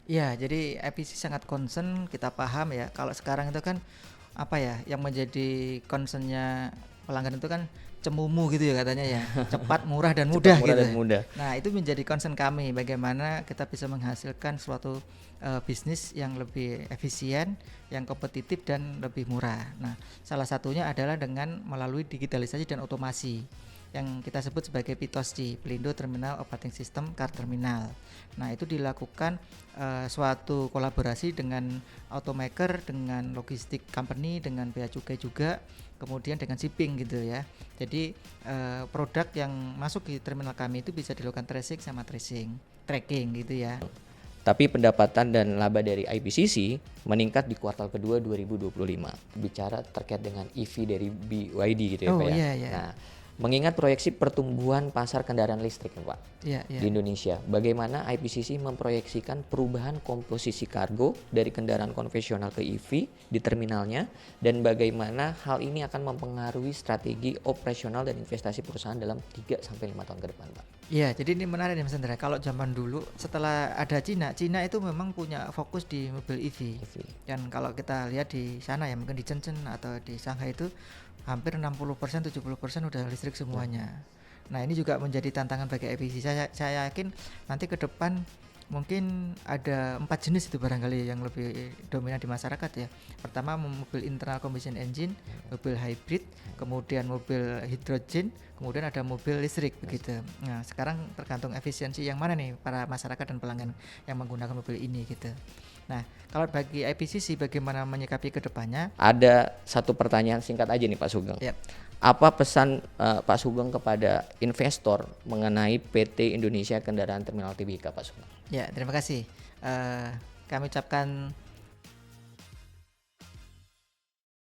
Iya, jadi IPC sangat concern, kita paham ya. Kalau sekarang itu kan apa ya, yang menjadi concernnya pelanggan itu kan cemumu gitu ya katanya ya, cepat, murah dan Cepat, mudah murah gitu. dan mudah. Nah itu menjadi concern kami, bagaimana kita bisa menghasilkan suatu bisnis yang lebih efisien, yang kompetitif dan lebih murah. Nah salah satunya adalah dengan melalui digitalisasi dan otomasi yang kita sebut sebagai PITOS, Pelindo Terminal Operating System Car Terminal. Nah itu dilakukan suatu kolaborasi dengan automaker, dengan logistik company, dengan bea cukai juga, kemudian dengan shipping gitu ya. Jadi produk yang masuk di terminal kami itu bisa dilakukan tracking gitu ya. Tapi pendapatan dan laba dari IPCC meningkat di kuartal kedua 2025. Bicara terkait dengan EV dari BYD gitu ya Pak Oh ya. iya iya. Nah, mengingat proyeksi pertumbuhan pasar kendaraan listrik Pak Iya di iya. Indonesia, bagaimana IPCC memproyeksikan perubahan komposisi kargo dari kendaraan konvensional ke EV di terminalnya, dan bagaimana hal ini akan mempengaruhi strategi operasional dan investasi perusahaan dalam 3-5 tahun ke depan Pak? Iya, jadi ini menarik nih Mas Indra. Kalau zaman dulu setelah ada Cina itu memang punya fokus di mobil EV. EV. Dan kalau kita lihat di sana ya, mungkin di Shenzhen atau di Shanghai itu hampir 60% 70% udah listrik semuanya. Nah, ini juga menjadi tantangan bagi IPC. Saya yakin nanti ke depan mungkin ada 4 jenis itu barangkali yang lebih dominan di masyarakat ya. Pertama mobil internal combustion engine, mobil hybrid, kemudian mobil hidrogen, kemudian ada mobil listrik begitu. Nah sekarang tergantung efisiensi yang mana nih para masyarakat dan pelanggan yang menggunakan mobil ini gitu. Nah kalau bagi IPCC bagaimana menyikapi kedepannya? Ada satu pertanyaan singkat aja nih Pak Sugeng. Ya, Apa pesan Pak Sugeng kepada investor mengenai PT Indonesia Kendaraan Terminal Tbk Pak Sugeng? ya terima kasih. Kami ucapkan